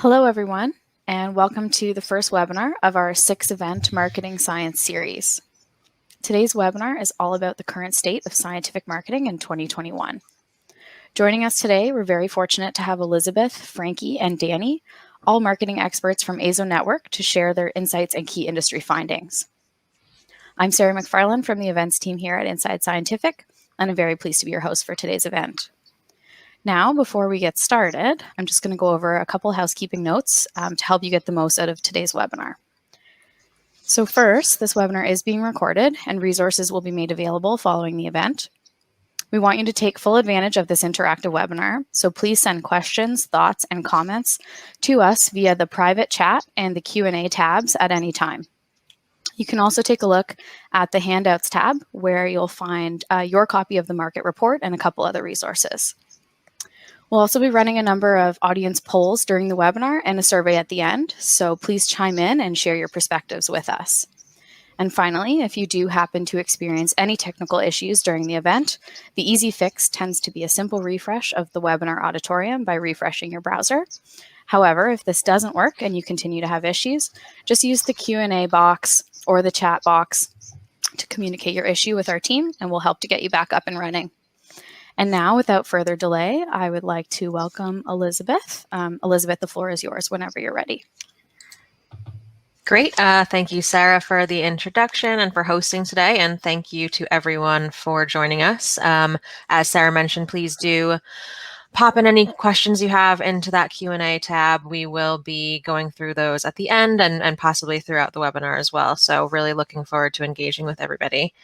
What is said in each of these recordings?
Hello, everyone, and welcome to the first webinar of our 6-event Marketing Science series. Today's webinar is all about the current state of scientific marketing in 2021. Joining us today, we're very fortunate to have Elizabeth, Frankie, and Danny, all marketing experts from AZoNetwork, to share their insights and key industry findings. I'm Sarah McFarland from the events team here at Inside Scientific, and I'm very pleased to be your host for today's event. Now, before we get started, I'm just going to go over a couple housekeeping notes to help you get the most out of today's webinar. So first, this webinar is being recorded and resources will be made available following the event. We want you to take full advantage of this interactive webinar, so please send questions, thoughts, and comments to us via the private chat and the Q&A tabs at any time. You can also take a look at the handouts tab where you'll find your copy of the market report and a couple other resources. We'll also be running a number of audience polls during the webinar and a survey at the end, so please chime in and share your perspectives with us. And finally, if you do happen to experience any technical issues during the event, the easy fix tends to be a simple refresh of the webinar auditorium by refreshing your browser. However, if this doesn't work and you continue to have issues, just use the Q&A box or the chat box to communicate your issue with our team, and we'll help to get you back up and running. And now, without further delay, I would like to welcome Elizabeth. Elizabeth, the floor is yours whenever you're ready. Great. Thank you, Sarah, for the introduction and for hosting today. And thank you to everyone for joining us. As Sarah mentioned, please do pop in any questions you have into that Q&A tab. We will be going through those at the end and possibly throughout the webinar as well. So really looking forward to engaging with everybody.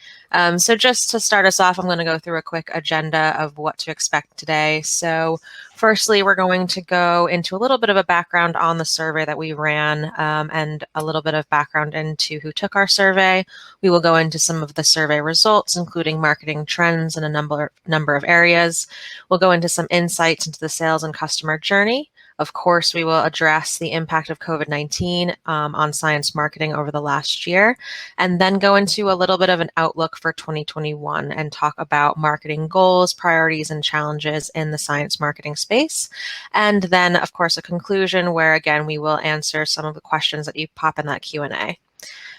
So just to start us off, I'm going to go through a quick agenda of what to expect today. So firstly, we're going to go into a little bit of a background on the survey that we ran and a little bit of background into who took our survey. We will go into some of the survey results, including marketing trends in a number of areas. We'll go into some insights into the sales and customer journey. Of course, we will address the impact of COVID-19 on science marketing over the last year, and then go into a little bit of an outlook for 2021 and talk about marketing goals, priorities, and challenges in the science marketing space. And then, of course, a conclusion where, again, we will answer some of the questions that you pop in that Q&A.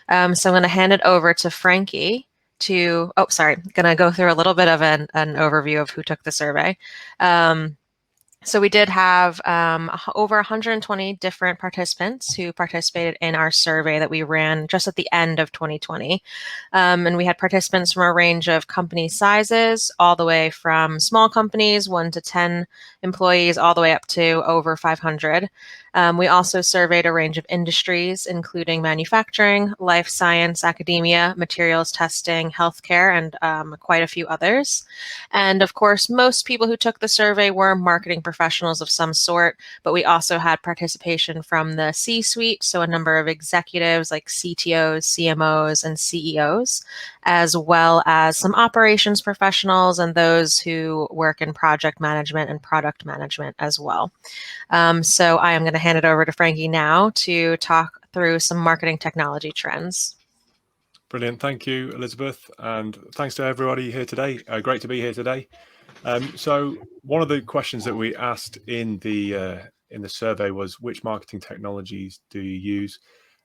So I'm going to hand it over to Frankie going to go through a little bit of an overview of who took the survey. So we did have over 120 different participants who participated in our survey that we ran just at the end of 2020. And we had participants from a range of company sizes, all the way from small companies, 1 to 10 employees, all the way up to over 500. We also surveyed a range of industries, including manufacturing, life science, academia, materials testing, healthcare, and quite a few others. And of course, most people who took the survey were marketing professionals of some sort, but we also had participation from the C-suite, so a number of executives like CTOs, CMOs, and CEOs, as well as some operations professionals and those who work in project management and product management as well. So I am going to hand it over to Frankie now to talk through some marketing technology trends. Brilliant. Thank you, Elizabeth. And thanks to everybody here today. Great to be here today. So one of the questions that we asked in the survey was, which marketing technologies do you use?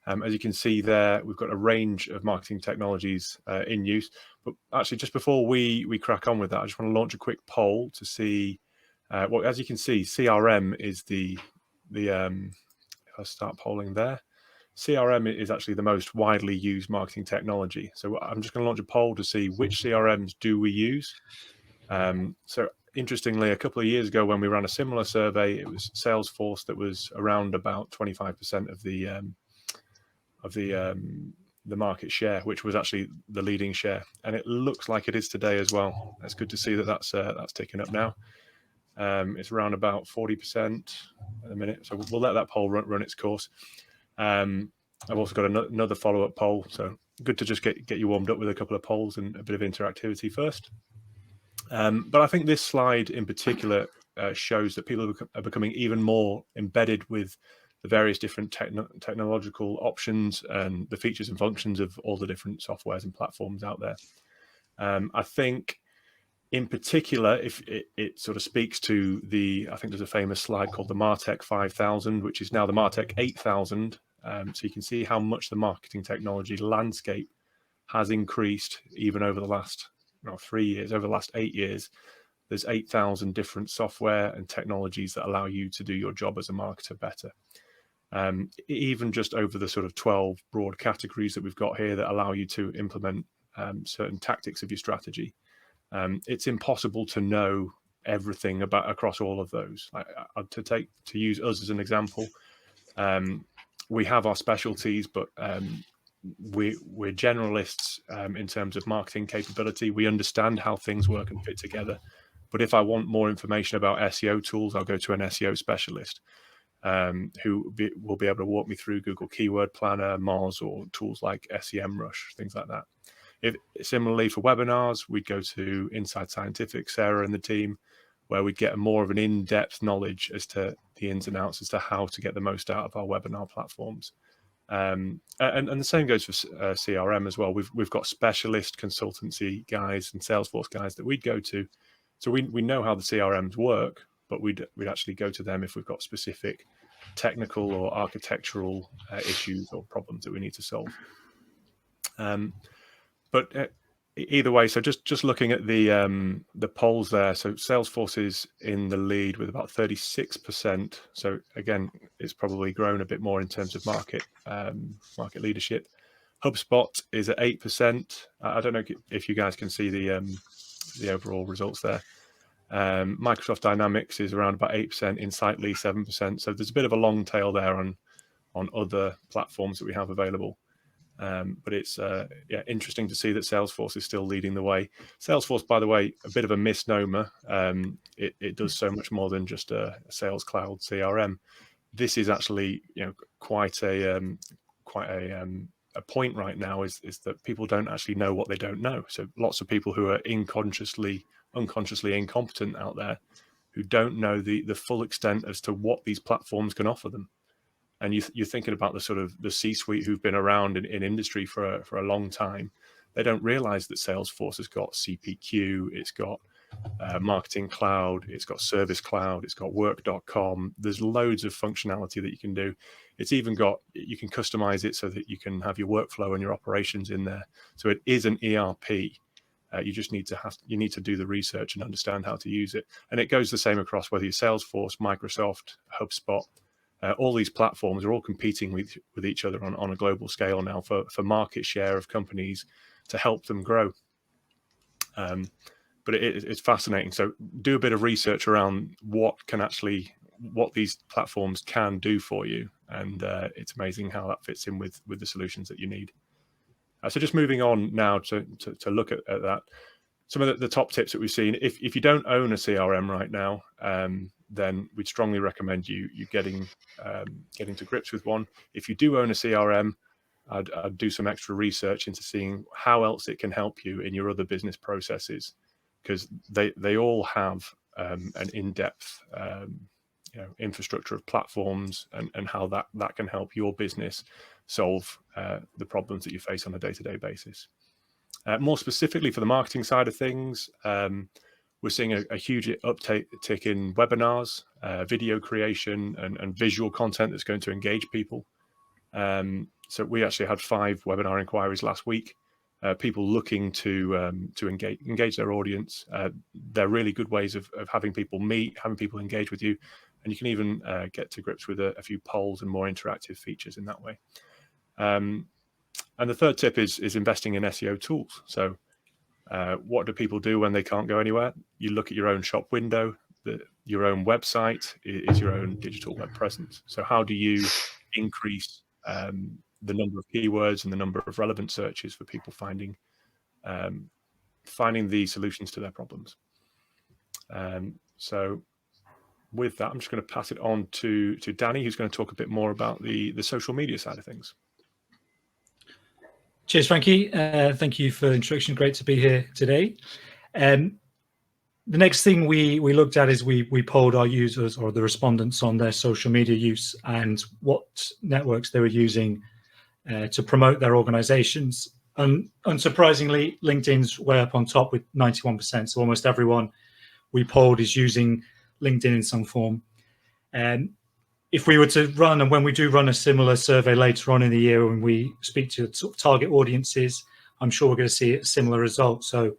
As you can see there, we've got a range of marketing technologies in use. But actually, just before we crack on with that, I just want to launch a quick poll to see, well, as you can see, CRM is if I start polling there, CRM is actually the most widely used marketing technology. So I'm just going to launch a poll to see which CRMs do we use. So interestingly, a couple of years ago when we ran a similar survey, it was Salesforce that was around about 25% of the market share, which was actually the leading share, and it looks like it is today as well. It's good to see that that's ticking up now. It's around about 40% at the minute, so we'll let that poll run its course. I've also got another follow-up poll, so good to just get you warmed up with a couple of polls and a bit of interactivity first. But I think this slide in particular shows that people are becoming even more embedded with the various different technological options and the features and functions of all the different softwares and platforms out there. I think In particular, if it sort of speaks to I think there's a famous slide called the MarTech 5000, which is now the MarTech 8000. So you can see how much the marketing technology landscape has increased even over the last 3 years, over the last 8 years. There's 8,000 different software and technologies that allow you to do your job as a marketer better. Even just over the sort of 12 broad categories that we've got here that allow you to implement certain tactics of your strategy. It's impossible to know everything across all of those. To use us as an example, we have our specialties, but we're generalists in terms of marketing capability. We understand how things work and fit together. But if I want more information about SEO tools, I'll go to an SEO specialist who will be able to walk me through Google Keyword Planner, Moz, or tools like SEMrush, things like that. Similarly, for webinars, we'd go to Inside Scientific, Sarah and the team, where we'd get more of an in-depth knowledge as to the ins and outs as to how to get the most out of our webinar platforms. And the same goes for CRM as well. We've got specialist consultancy guys and Salesforce guys that we'd go to. So we know how the CRMs work, but we'd actually go to them if we've got specific technical or architectural issues or problems that we need to solve. But either way, so just looking at the polls there, so Salesforce is in the lead with about 36%. So again, it's probably grown a bit more in terms of market leadership. HubSpot is at 8%. I don't know if you guys can see the overall results there. Microsoft Dynamics is around about 8%, Insightly 7%. So there's a bit of a long tail there on other platforms that we have available. But it's interesting to see that Salesforce is still leading the way. Salesforce, by the way, a bit of a misnomer. It does so much more than just a Sales Cloud CRM. This is actually quite a point right now is that people don't actually know what they don't know. So lots of people who are unconsciously incompetent out there who don't know the full extent as to what these platforms can offer them. And you're thinking about the sort of the C-suite who've been around in industry for a long time. They don't realize that Salesforce has got CPQ, it's got Marketing Cloud, it's got Service Cloud, it's got Work.com. There's loads of functionality that you can do. It's even you can customize it so that you can have your workflow and your operations in there. So it is an ERP. You just need to do the research and understand how to use it. And it goes the same across whether you're Salesforce, Microsoft, HubSpot. All these platforms are all competing with each other on a global scale now for market share of companies to help them grow. But it's fascinating. So do a bit of research around what these platforms can do for you. And it's amazing how that fits in with the solutions that you need. So just moving on now to look at that. Some of the top tips that we've seen, if you don't own a CRM right now, then we'd strongly recommend you getting to grips with one. If you do own a CRM, I'd do some extra research into seeing how else it can help you in your other business processes, because they all have an in-depth infrastructure of platforms and how that can help your business solve the problems that you face on a day-to-day basis. More specifically for the marketing side of things, we're seeing a huge uptick in webinars, video creation, and visual content that's going to engage people. So we actually had 5 webinar inquiries last week. People looking to engage their audience. They're really good ways of having people meet, having people engage with you, and you can even get to grips with a few polls and more interactive features in that way. And the third tip is investing in SEO tools. So what do people do when they can't go anywhere? You look at your own shop window. Your own website is your own digital web presence. So how do you increase the number of keywords and the number of relevant searches for people finding the solutions to their problems? So with that, I'm just going to pass it on to Danny, who's going to talk a bit more about the social media side of things. Cheers, Frankie. Thank you for the introduction. Great to be here today. The next thing we looked at is we polled our users or the respondents on their social media use and what networks they were using to promote their organizations. Unsurprisingly, LinkedIn's way up on top with 91%. So almost everyone we polled is using LinkedIn in some form. And if we were to run, and when we do run a similar survey later on in the year, when we speak to sort of target audiences, I'm sure we're going to see a similar result. So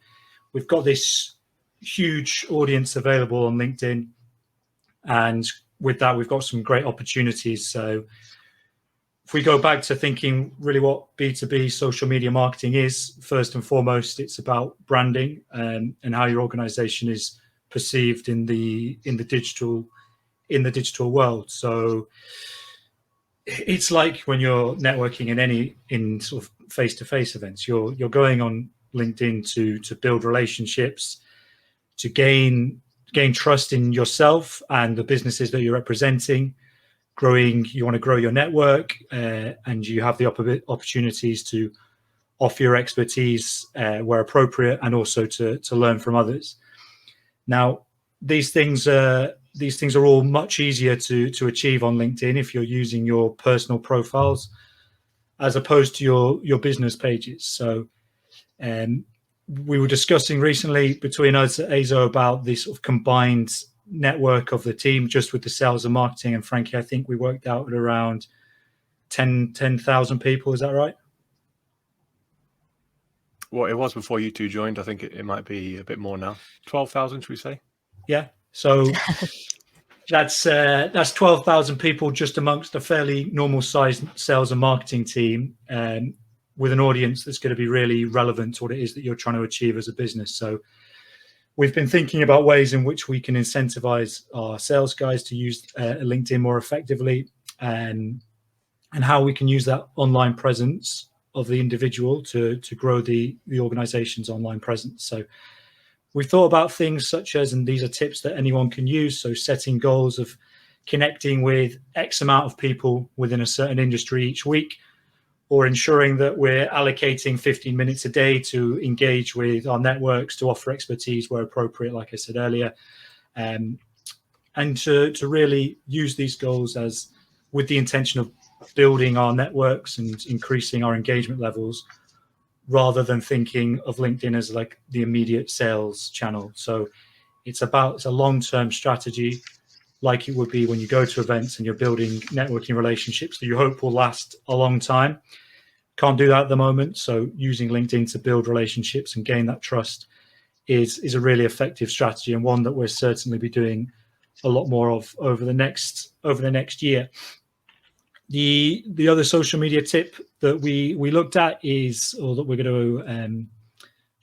we've got this huge audience available on LinkedIn, and with that, we've got some great opportunities. So if we go back to thinking really what B2B social media marketing is, first and foremost, it's about branding and how your organization is perceived in the digital world. So it's like when you're networking in sort of face-to-face events, you're going on LinkedIn to build relationships, to gain trust in yourself and the businesses that you're representing. You want to grow your network, and you have the opportunities to offer your expertise where appropriate, and also to learn from others. Now, these things are all much easier to achieve on LinkedIn if you're using your personal profiles as opposed to your business pages. So we were discussing recently between us at AZO about this sort of combined network of the team, just with the sales and marketing. And frankly, I think we worked out at around 10,000 people. Is that right? Well, it was before you two joined. I think it might be a bit more now. 12,000, should we say? Yeah. So that's 12,000 people just amongst a fairly normal sized sales and marketing team, with an audience that's going to be really relevant to what it is that you're trying to achieve as a business. So we've been thinking about ways in which we can incentivize our sales guys to use LinkedIn more effectively, and how we can use that online presence of the individual to grow the organization's online presence. So we thought about things such as, and these are tips that anyone can use, so setting goals of connecting with X amount of people within a certain industry each week, or ensuring that we're allocating 15 minutes a day to engage with our networks, to offer expertise where appropriate, like I said earlier, and to really use these goals as with the intention of building our networks and increasing our engagement levels, rather than thinking of LinkedIn as like the immediate sales channel. So it's a long-term strategy, like it would be when you go to events and you're building networking relationships that you hope will last a long time. Can't do that at the moment. So using LinkedIn to build relationships and gain that trust is a really effective strategy, and one that we'll certainly be doing a lot more of over the next year. The other social media tip that we looked at is, or that we're going to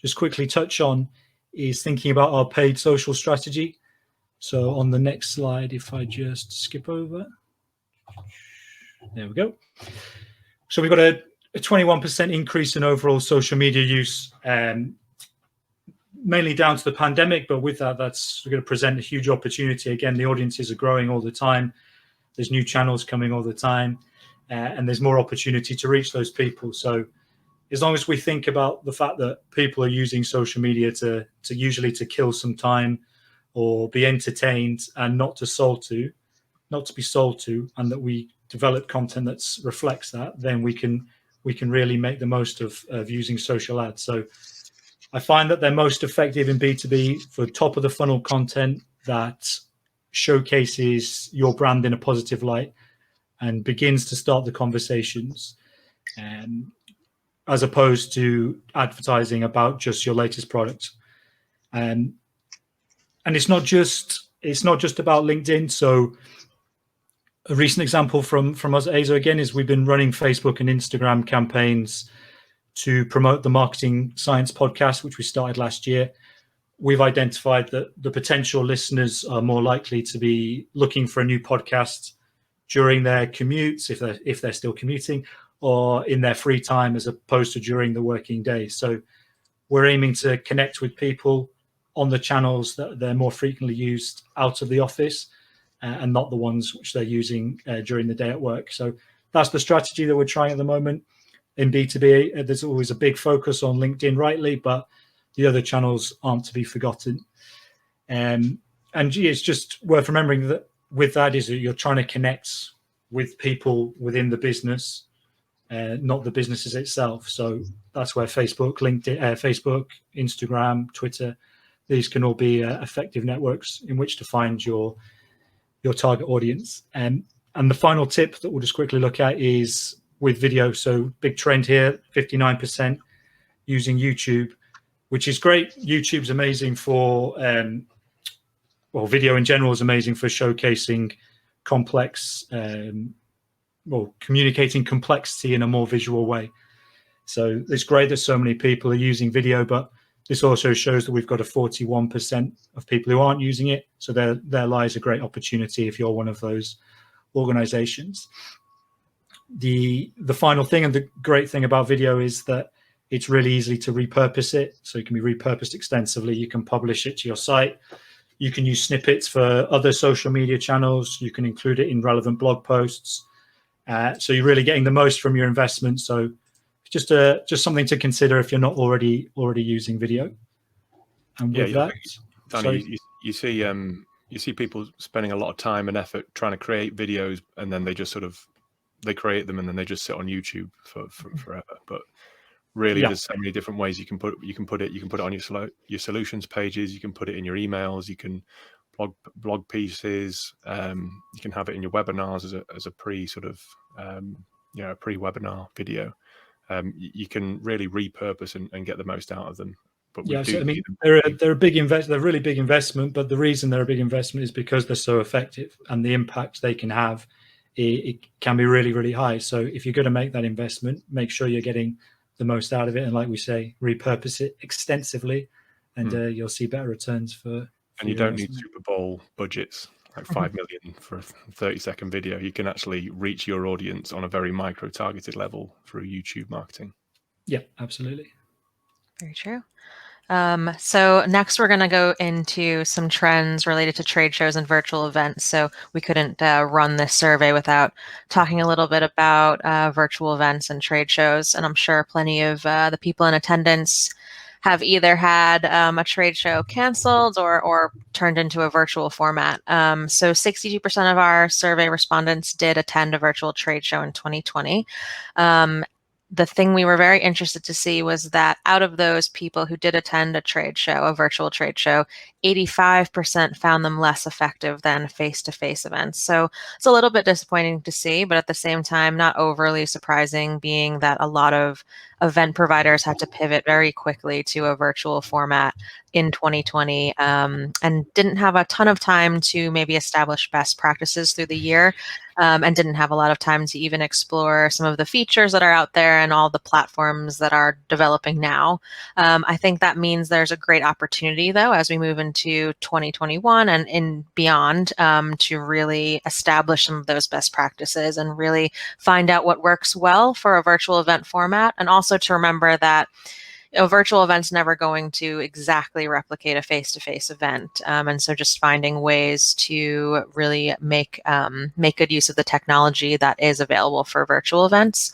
just quickly touch on, is thinking about our paid social strategy. So on the next slide, if I just skip over, there we go. So we've got a 21% increase in overall social media use, mainly down to the pandemic. But with that, that's going to present a huge opportunity. Again, the audiences are growing all the time. There's new channels coming all the time, and there's more opportunity to reach those people. So as long as we think about the fact that people are using social media to usually to kill some time or be entertained, and not to be sold to, and that we develop content that reflects that, then we can really make the most of using social ads. So I find that they're most effective in B2B for top of the funnel content that showcases your brand in a positive light and begins to start the conversations, as opposed to advertising about just your latest product. And it's not just about LinkedIn. So a recent example from us at AZO again is we've been running Facebook and Instagram campaigns to promote the Marketing Science podcast, which we started last year. We've identified that the potential listeners are more likely to be looking for a new podcast during their commutes, if they're still commuting, or in their free time, as opposed to during the working day. So we're aiming to connect with people on the channels that they're more frequently used out of the office, and not the ones which they're using during the day at work. So that's the strategy that we're trying at the moment. In B2B, there's always a big focus on LinkedIn, rightly, but the other channels aren't to be forgotten. And it's just worth remembering that with that is that you're trying to connect with people within the business not the businesses itself. So that's where Facebook, LinkedIn, Facebook, Instagram, Twitter, these can all be effective networks in which to find your target audience. And the final tip that we'll just quickly look at is with video. So big trend here, 59% using YouTube, which is great. YouTube's amazing for, video in general is amazing for showcasing complex, communicating complexity in a more visual way. So it's great that so many people are using video, but this also shows that we've got a 41% of people who aren't using it. So there lies a great opportunity if you're one of those organizations. The final thing and the great thing about video is that it's really easy to repurpose it. So it can be repurposed extensively. You can publish it to your site. You can use snippets for other social media channels. You can include it in relevant blog posts. So you're really getting the most from your investment. So just something to consider if you're not already using video. And with that, Danny, you see people spending a lot of time and effort trying to create videos, and then they just they create them and then they just sit on YouTube for forever. But really, there's so many different ways you can put it. You can put it on your solutions pages. You can put it in your emails. You can blog pieces. You can have it in your webinars as a pre-webinar video. You can really repurpose and get the most out of them. But they're a big they're really big investment. But the reason they're a big investment is because they're so effective, and the impact they can have, it can be really, really high. So if you're going to make that investment, make sure you're getting the most out of it, and like we say, repurpose it extensively, and you'll see better returns for. And you don't need Super Bowl budgets, like 5 million for a 30-second video. You can actually reach your audience on a very micro-targeted level through YouTube marketing. Yeah, absolutely. Very true. So next we're going to go into some trends related to trade shows and virtual events. So we couldn't run this survey without talking a little bit about virtual events and trade shows. And I'm sure plenty of the people in attendance have either had a trade show canceled or turned into a virtual format. So 62% of our survey respondents did attend a virtual trade show in 2020. The thing we were very interested to see was that out of those people who did attend a trade show, a virtual trade show, 85% found them less effective than face-to-face events. So it's a little bit disappointing to see, but at the same time, not overly surprising, being that a lot of event providers had to pivot very quickly to a virtual format in 2020 and didn't have a ton of time to maybe establish best practices through the year. And didn't have a lot of time to even explore some of the features that are out there and all the platforms that are developing now. I think that means there's a great opportunity, though, as we move into 2021 and beyond, to really establish some of those best practices and really find out what works well for a virtual event format, and also to remember that a virtual event's never going to exactly replicate a face-to-face event. And so just finding ways to really make good use of the technology that is available for virtual events.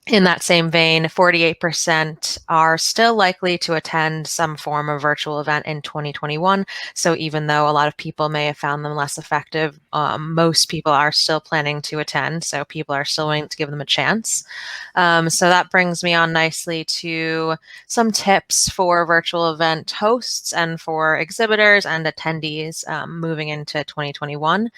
In that same vein, 48% are still likely to attend some form of virtual event in 2021. So even though a lot of people may have found them less effective, most people are still planning to attend. So people are still willing to give them a chance. So that brings me on nicely to some tips for virtual event hosts and for exhibitors and attendees moving into 2021.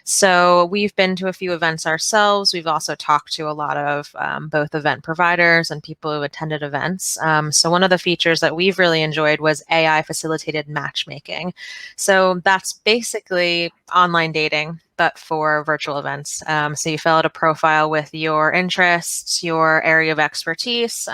So we've been to a few events ourselves. We've also talked to a lot of both event providers and people who attended events. So one of the features that we've really enjoyed was AI facilitated matchmaking. So that's basically online dating, but for virtual events. So you fill out a profile with your interests, your area of expertise.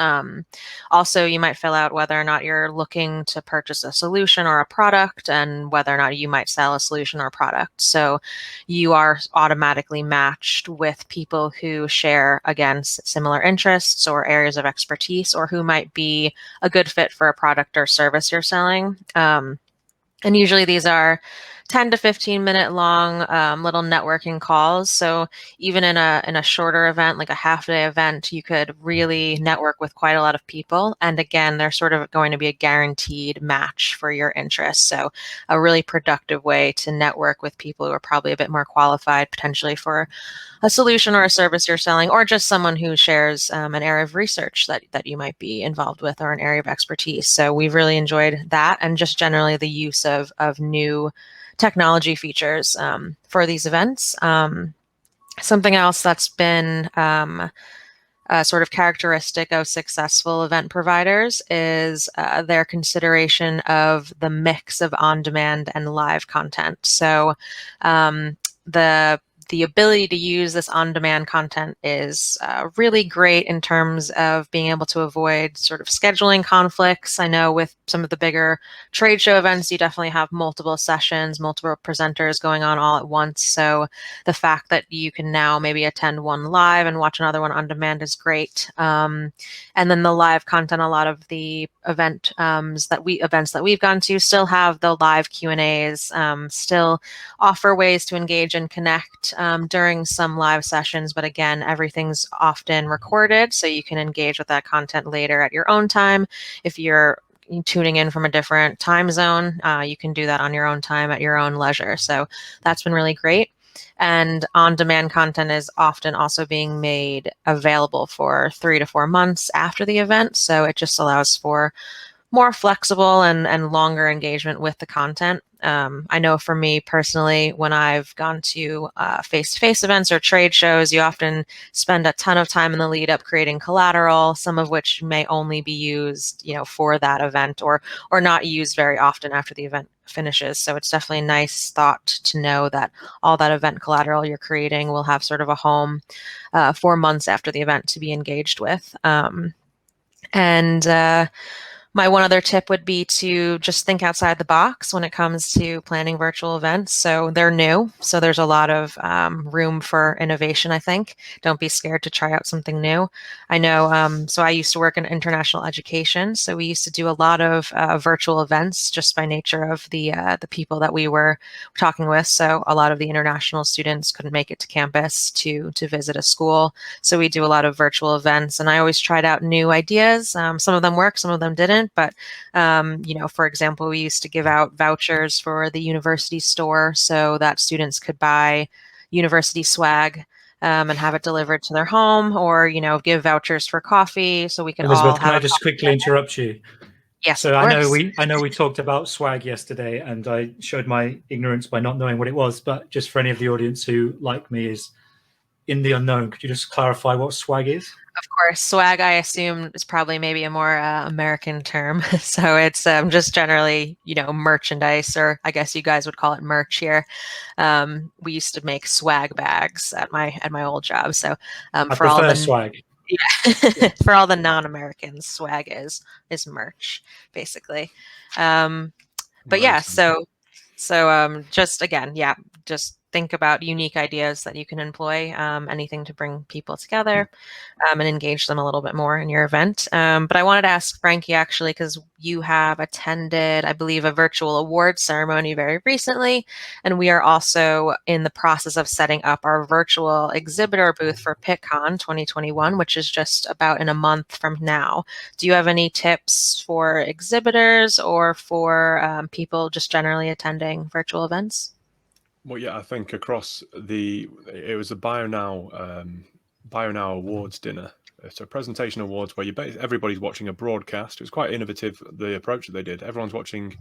Also, you might fill out whether or not you're looking to purchase a solution or a product, and whether or not you might sell a solution or product. So you are automatically matched with people who share, again, similar interests or areas of expertise, or who might be a good fit for a product or service you're selling. And usually these are 10 to 15 minute long little networking calls. So even in a shorter event, like a half-day event, you could really network with quite a lot of people. And again, they're sort of going to be a guaranteed match for your interests. So a really productive way to network with people who are probably a bit more qualified potentially for a solution or a service you're selling, or just someone who shares an area of research that you might be involved with, or an area of expertise. So we've really enjoyed that, and just generally the use of new technology features for these events. Something else that's been sort of characteristic of successful event providers is their consideration of the mix of on-demand and live content. So the ability to use this on-demand content is really great in terms of being able to avoid sort of scheduling conflicts. I know with some of the bigger trade show events, you definitely have multiple sessions, multiple presenters going on all at once. So the fact that you can now maybe attend one live and watch another one on demand is great. And then the live content, a lot of the events that we've gone to still have the live Q&As, still offer ways to engage and connect during some live sessions. But again, everything's often recorded, so you can engage with that content later at your own time. If you're tuning in from a different time zone, you can do that on your own time at your own leisure. So that's been really great. And on-demand content is often also being made available for 3 to 4 months after the event. So it just allows for more flexible and longer engagement with the content. I know for me personally, when I've gone to face-to-face events or trade shows, you often spend a ton of time in the lead up creating collateral, some of which may only be used, for that event, or not used very often after the event finishes. So it's definitely a nice thought to know that all that event collateral you're creating will have sort of a home 4 months after the event to be engaged with. My one other tip would be to just think outside the box when it comes to planning virtual events. So they're new, so there's a lot of room for innovation, I think. Don't be scared to try out something new. I know, so I used to work in international education, so we used to do a lot of virtual events just by nature of the people that we were talking with. So a lot of the international students couldn't make it to campus to visit a school. So we do a lot of virtual events, and I always tried out new ideas. Some of them worked, some of them didn't. But, for example, we used to give out vouchers for the university store so that students could buy university swag and have it delivered to their home, or, give vouchers for coffee so we could Elizabeth, all have can I just quickly interrupt you? Yes, so of course. I know we talked about swag yesterday, and I showed my ignorance by not knowing what it was. But just for any of the audience who, like me, is in the unknown, could you just clarify what swag is? Of course, swag, I assume, is probably maybe a more American term. So it's just generally, merchandise, or I guess you guys would call it merch here. We used to make swag bags at my old job. So for all the swag. Yeah. For all the non-Americans, swag is merch, basically. But yeah, so just again, just think about unique ideas that you can employ, anything to bring people together and engage them a little bit more in your event. But I wanted to ask Frankie, actually, because you have attended, I believe, a virtual awards ceremony very recently, and we are also in the process of setting up our virtual exhibitor booth for PitCon 2021, which is just about in a month from now. Do you have any tips for exhibitors or for people just generally attending virtual events? Well, yeah, I think across it was a BioNow awards dinner. It's a presentation awards where everybody's watching a broadcast. It was quite innovative, the approach that they did. Everyone's watching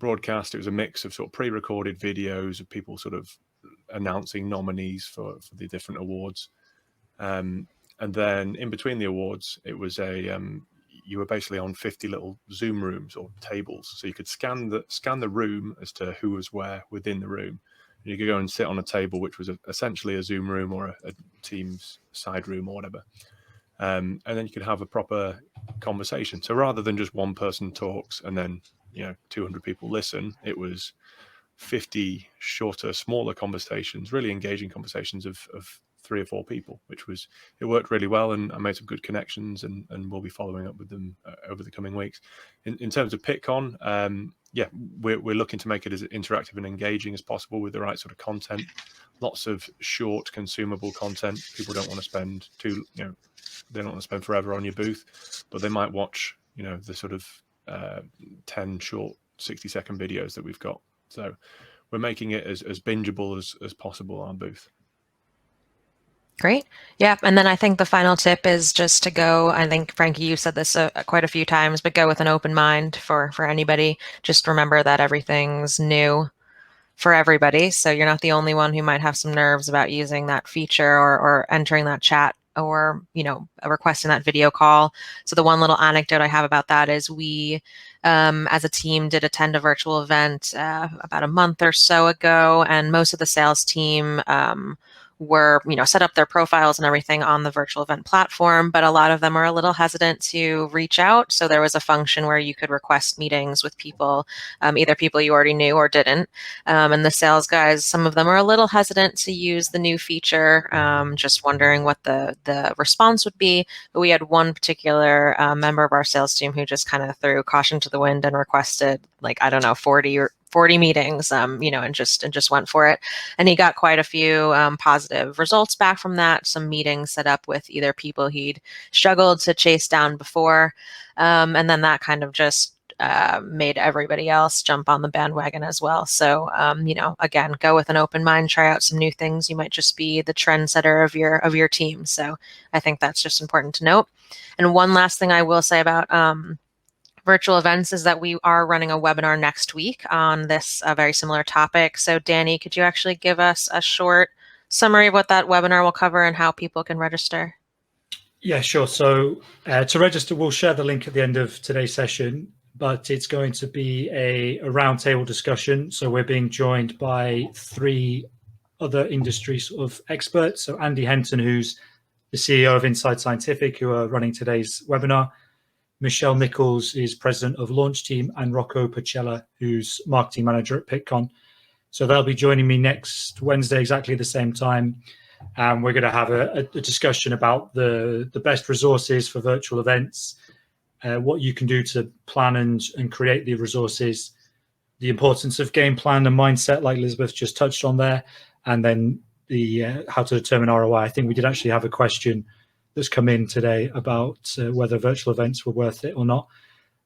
broadcast. It was a mix of sort of pre-recorded videos of people sort of announcing nominees for the different awards. And then in between the awards, it was you were basically on 50 little Zoom rooms or tables. So you could scan the room as to who was where within the room. You could go and sit on a table, which was essentially a Zoom room or a Teams side room or whatever. And then you could have a proper conversation. So rather than just one person talks and then 200 people listen, it was 50 shorter, smaller conversations, really engaging conversations of 3 or 4 people, it worked really well, and I made some good connections, and we'll be following up with them over the coming weeks. In terms of PitCon, yeah, we're looking to make it as interactive and engaging as possible with the right sort of content. Lots of short consumable content. People don't want to spend they don't want to spend forever on your booth, but they might watch, the sort of 10 short 60-second videos that we've got. So we're making it as bingeable as possible on booth. Great. Yeah. And then I think the final tip is just to go, I think, Frankie, you said this quite a few times, but go with an open mind for anybody. Just remember that everything's new for everybody. So you're not the only one who might have some nerves about using that feature or entering that chat or, requesting that video call. So the one little anecdote I have about that is we, as a team, did attend a virtual event about a month or so ago, and most of the sales team were, set up their profiles and everything on the virtual event platform, but a lot of them are a little hesitant to reach out. So there was a function where you could request meetings with people, either people you already knew or didn't. And the sales guys, some of them are a little hesitant to use the new feature, just wondering what the response would be. But we had one particular member of our sales team who just kind of threw caution to the wind and requested 40 meetings, and just went for it. And he got quite a few positive results back from that. Some meetings set up with either people he'd struggled to chase down before. And then that kind of just made everybody else jump on the bandwagon as well. So, again, go with an open mind, try out some new things. You might just be the trendsetter of your team. So I think that's just important to note. And one last thing I will say about virtual events is that we are running a webinar next week on this very similar topic. So Danny, could you actually give us a short summary of what that webinar will cover and how people can register? Yeah, sure. So to register, we'll share the link at the end of today's session, but it's going to be a roundtable discussion. So we're being joined by 3 other industry sort of experts. So Andy Henton, who's the CEO of Inside Scientific, who are running today's webinar. Michelle Nichols is president of Launch Team, and Rocco Pacella, who's marketing manager at PitCon. So they'll be joining me next Wednesday, exactly the same time. And we're going to have a discussion about the best resources for virtual events, what you can do to plan and create the resources, the importance of game plan and mindset, like Elizabeth just touched on there, and then the how to determine ROI. I think we did actually have a question that's come in today about whether virtual events were worth it or not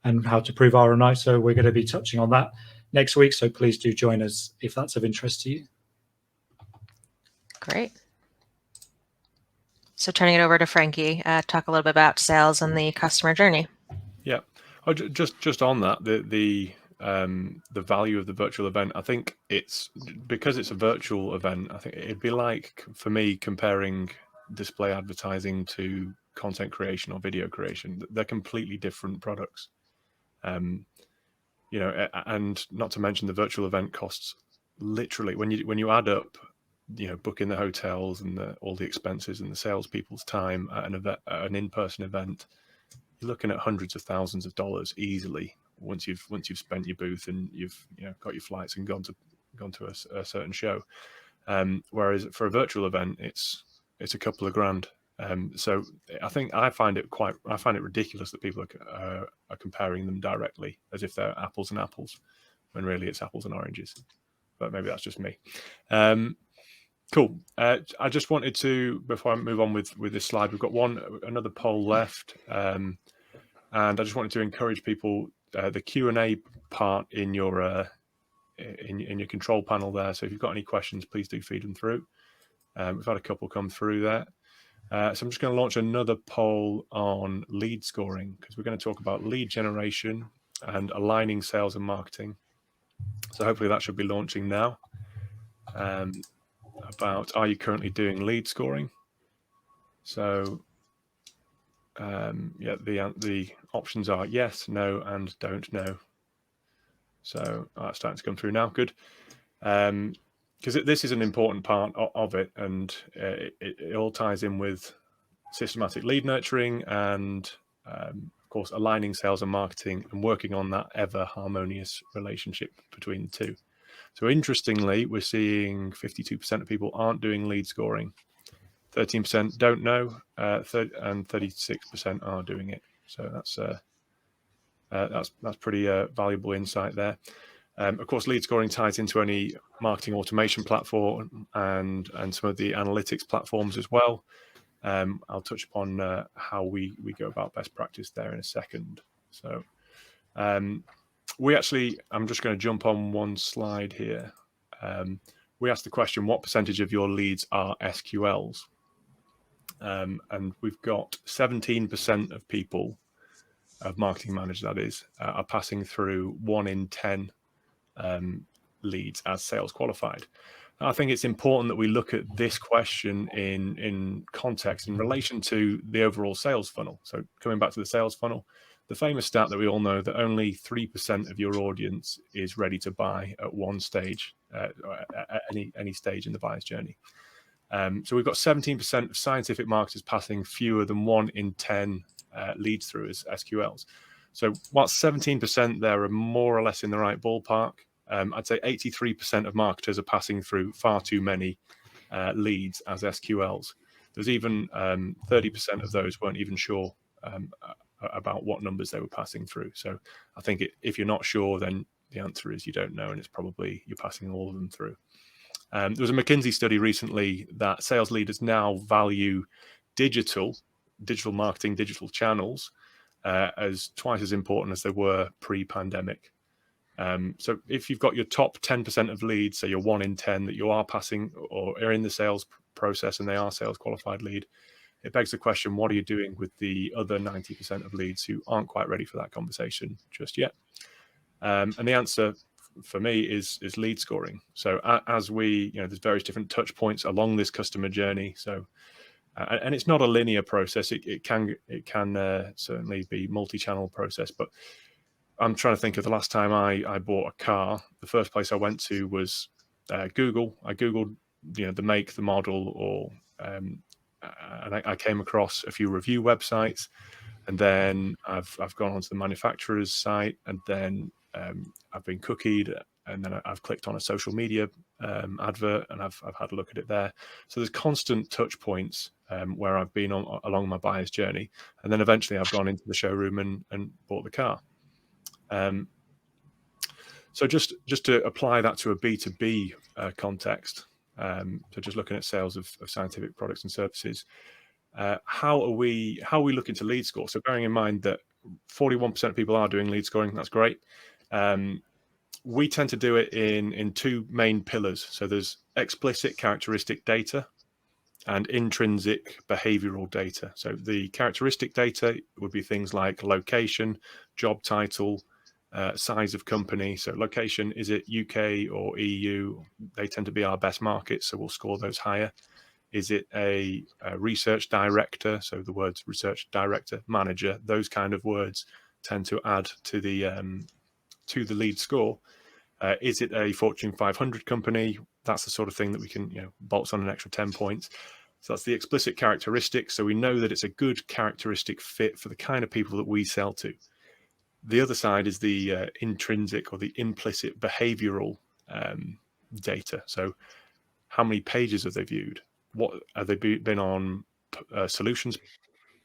and how to prove ROI. So we're going to be touching on that next week. So please do join us if that's of interest to you. Great. So turning it over to Frankie, talk a little bit about sales and the customer journey. Yeah, just on that, the value of the virtual event. I think it's because it's a virtual event. I think it'd be like, for me, comparing display advertising to content creation or video creation. They're completely different products. And not to mention the virtual event costs literally when you add up, booking the hotels and all the expenses and the salespeople's time at an in-person event, you're looking at hundreds of thousands of dollars easily once you've spent your booth and you've got your flights and gone to a certain show. Whereas for a virtual event, it's a couple of grand. So I think I find it ridiculous that people are comparing them directly as if they're apples and apples, when really it's apples and oranges. But maybe that's just me. Cool. I just wanted to, before I move on with this slide, we've got another poll left, and I just wanted to encourage people, the Q&A part in your control panel there. So if you've got any questions, please do feed them through. We've had a couple come through there. So I'm just going to launch another poll on lead scoring, because we're going to talk about lead generation and aligning sales and marketing. So hopefully that should be launching now. About, are you currently doing lead scoring? So the options are yes, no, and don't know. So that's starting to come through now. Good. Because this is an important part of it, and it all ties in with systematic lead nurturing and, of course, aligning sales and marketing and working on that ever harmonious relationship between the two. So interestingly, we're seeing 52% of people aren't doing lead scoring, 13% don't know, and 36% are doing it. So that's pretty valuable insight there. Of course, lead scoring ties into any marketing automation platform and some of the analytics platforms as well. I'll touch upon how we go about best practice there in a second. So I'm just going to jump on one slide here. We asked the question, what percentage of your leads are SQLs? And we've got 17% of people, of marketing managers that is, are passing through 1 in 10 leads as sales qualified. I think it's important that we look at this question in context in relation to the overall sales funnel. So coming back to the sales funnel, the famous stat that we all know, that only 3% of your audience is ready to buy at one stage, at any stage in the buyer's journey. So we've got 17% of scientific marketers passing fewer than 1 in 10 leads through as SQLs. So whilst 17% there are more or less in the right ballpark, I'd say 83% of marketers are passing through far too many leads as SQLs. There's even 30% of those weren't even sure about what numbers they were passing through. So I think if you're not sure, then the answer is you don't know, and it's probably you're passing all of them through. There was a McKinsey study recently that sales leaders now value digital marketing, digital channels as twice as important as they were pre-pandemic. So if you've got your top 10% of leads, so your 1 in 10 that you are passing or are in the sales process and they are sales qualified lead, it begs the question, what are you doing with the other 90% of leads who aren't quite ready for that conversation just yet? And the answer for me is lead scoring. So as there's various different touch points along this customer journey. So and it's not a linear process. It can certainly be multi-channel process, but I'm trying to think of the last time I bought a car. The first place I went to was Google. I Googled the make, the model, and I came across a few review websites, and then I've gone onto the manufacturer's site, and then I've been cookied, and then I've clicked on a social media advert, and I've had a look at it there. So there's constant touch points where I've been along my buyer's journey, and then eventually I've gone into the showroom and bought the car. So just to apply that to a B2B context, so just looking at sales of scientific products and services, how are we looking to lead score? So bearing in mind that 41% of people are doing lead scoring, that's great. We tend to do it in 2 main pillars. So there's explicit characteristic data and intrinsic behavioral data. So the characteristic data would be things like location, job title, size of company. So location, is it UK or EU? They tend to be our best markets, so we'll score those higher. Is it a research director? So the words research director, manager, those kind of words tend to add to the lead score. Is it a Fortune 500 company? That's the sort of thing that we can bolts on an extra 10 points. So that's the explicit characteristics. So we know that it's a good characteristic fit for the kind of people that we sell to. The other side is the intrinsic or the implicit behavioral data. So how many pages have they viewed? What have they been on solutions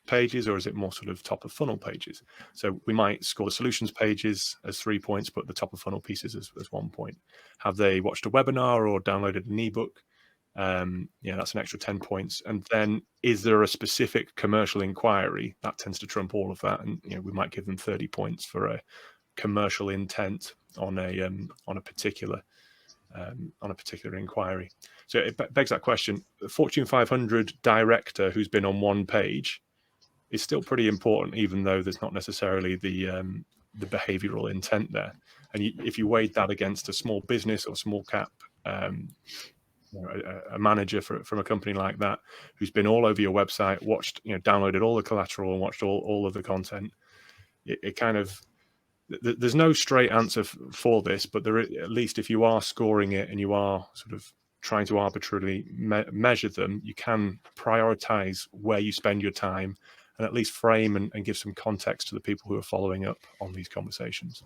pages, or is it more sort of top of funnel pages? So we might score the solutions pages as 3 points, but the top of funnel pieces as 1 point. Have they watched a webinar or downloaded an ebook? That's an extra 10 points. And then is there a specific commercial inquiry? That tends to trump all of that, and we might give them 30 points for a commercial intent on a particular inquiry. So it begs that question. The Fortune 500 director who's been on one page is still pretty important, even though there's not necessarily the behavioral intent there. And if you weighed that against a small business or small cap, a manager from a company like that who's been all over your website, watched, downloaded all the collateral and watched all of the content, it kind of, there's no straight answer for this, but there, at least if you are scoring it and you are sort of trying to arbitrarily measure them, you can prioritize where you spend your time and at least frame and give some context to the people who are following up on these conversations.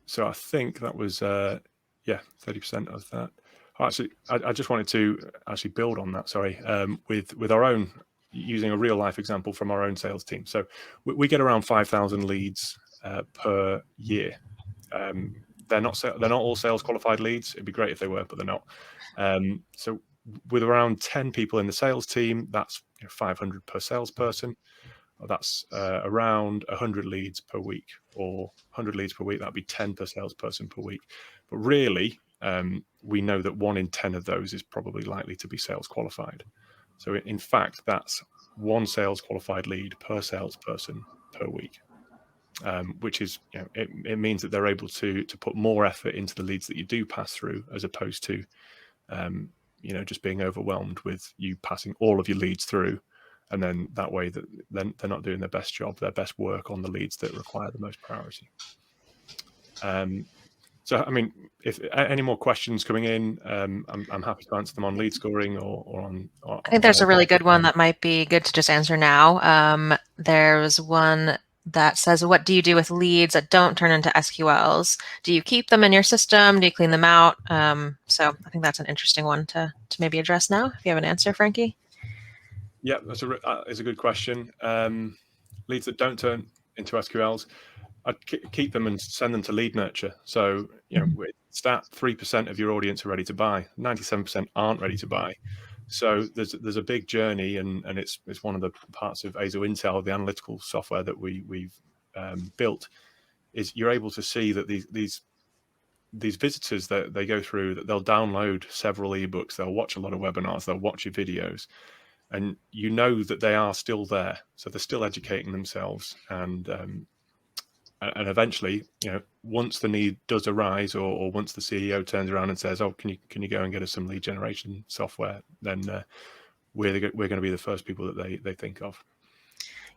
So I think that was, Yeah, 30% of that. Actually, I just wanted to actually build on that. Sorry, with our own, using a real life example from our own sales team. So we get around 5,000 leads per year. They're not all sales qualified leads. It'd be great if they were, but they're not. So with around 10 people in the sales team, that's 500 per salesperson. That's around 100 leads per week, or 100 leads per week. That'd be 10 per salesperson per week. But really, we know that 1 in 10 of those is probably likely to be sales qualified. So in fact, that's 1 sales qualified lead per salesperson per week, which is, it means that they're able to put more effort into the leads that you do pass through, as opposed to, just being overwhelmed with you passing all of your leads through. And then that way that then they're not doing their best job, their best work on the leads that require the most priority. So, I mean, if any more questions coming in, I'm happy to answer them on lead scoring or on. I think there's a really good one that might be good to just answer now. There's one that says, what do you do with leads that don't turn into SQLs? Do you keep them in your system? Do you clean them out? So I think that's an interesting one to maybe address now, if you have an answer, Frankie. Yeah, that's a good question. Leads that don't turn into SQLs, I'd keep them and send them to lead nurture. So, stat 3% of your audience are ready to buy, 97% aren't ready to buy. So there's a big journey, and it's one of the parts of AZoIntel, the analytical software that we've built, is you're able to see that these visitors that they go through, that they'll download several ebooks, they'll watch a lot of webinars, they'll watch your videos, and that they are still there. So they're still educating themselves, and eventually, once the need does arise, or once the CEO turns around and says, "Oh, can you go and get us some lead generation software?" Then we're going to be the first people that they think of.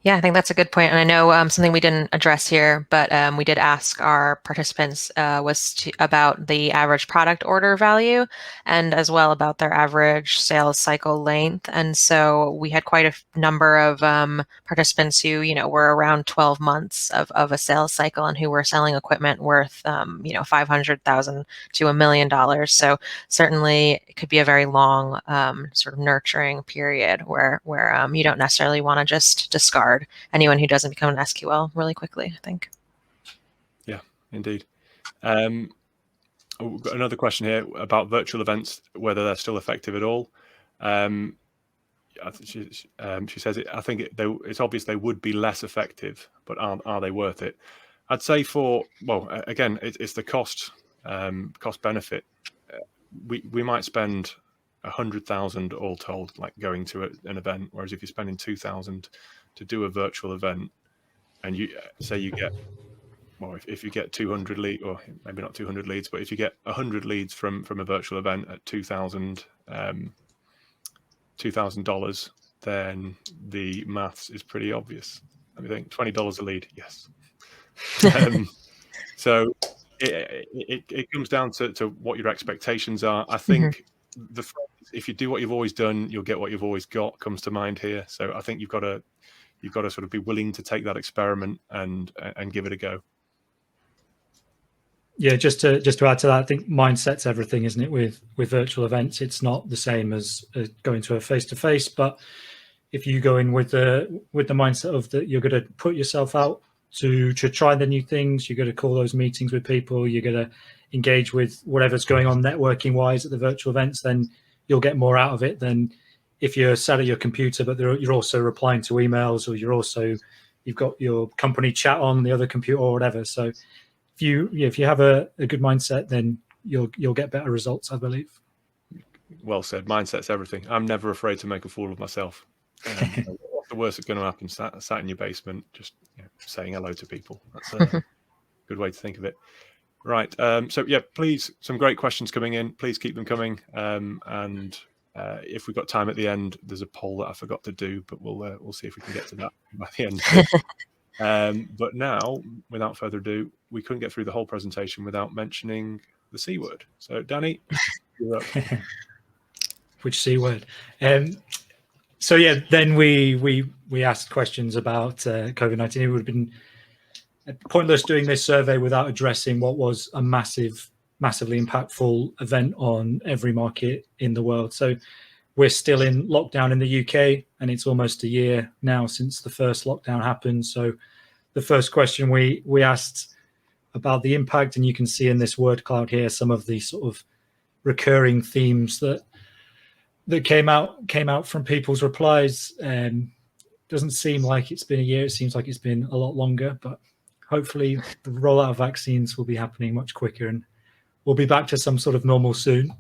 Yeah, I think that's a good point. And I know something we didn't address here, but we did ask our participants about the average product order value, and as well about their average sales cycle length. And so we had quite a number of participants who, were around 12 months of a sales cycle, and who were selling equipment worth, $500,000 to $1 million. So certainly it could be a very long sort of nurturing period where you don't necessarily want to just discard anyone who doesn't become an SQL really quickly, I think. Yeah, indeed. We've got another question here about virtual events, whether they're still effective at all. She says, I think it's obvious they would be less effective, but are they worth it? I'd say again, it's the cost benefit. We might spend 100,000 all told, like going to an event, whereas if you're spending 2,000 to do a virtual event, and you say you get, if you get 200 leads, or maybe not 200 leads, but if you get 100 leads from a virtual event at $2,000, then the maths is pretty obvious. I think $20 a lead, yes. So it comes down to what your expectations are. I think if you do what you've always done, you'll get what you've always got, comes to mind here. So I think you've got to sort of be willing to take that experiment and give it a go. Yeah, just to add to that, I think mindset's everything, isn't it? With virtual events, it's not the same as going to a face-to-face. But if you go in with the mindset of that, you're going to put yourself out to try the new things. You're going to call those meetings with people. You're going to engage with whatever's going on networking wise at the virtual events. Then you'll get more out of it than if you're sat at your computer, but you're also replying to emails, or you've got your company chat on the other computer or whatever. So if you have a good mindset, then you'll get better results, I believe. Well said. Mindset's everything. I'm never afraid to make a fool of myself. What's the worst that's going to happen? Sat in your basement, just saying hello to people. That's a good way to think of it. Right. So yeah, please, some great questions coming in. Please keep them coming. And if we've got time at the end, there's a poll that I forgot to do, but we'll see if we can get to that by the end. But now, without further ado, we couldn't get through the whole presentation without mentioning the C word. So Danny, you're up. Which C word? So yeah, then we asked questions about COVID-19. It would have been pointless doing this survey without addressing what was a massive massively impactful event on every market in the world. So we're still in lockdown in the UK, and it's almost a year now since the first lockdown happened. So the first question we asked about the impact, and you can see in this word cloud here some of the sort of recurring themes that came out from people's replies. Doesn't seem like it's been a year. It seems like it's been a lot longer, but hopefully the rollout of vaccines will be happening much quicker, and we'll be back to some sort of normal soon.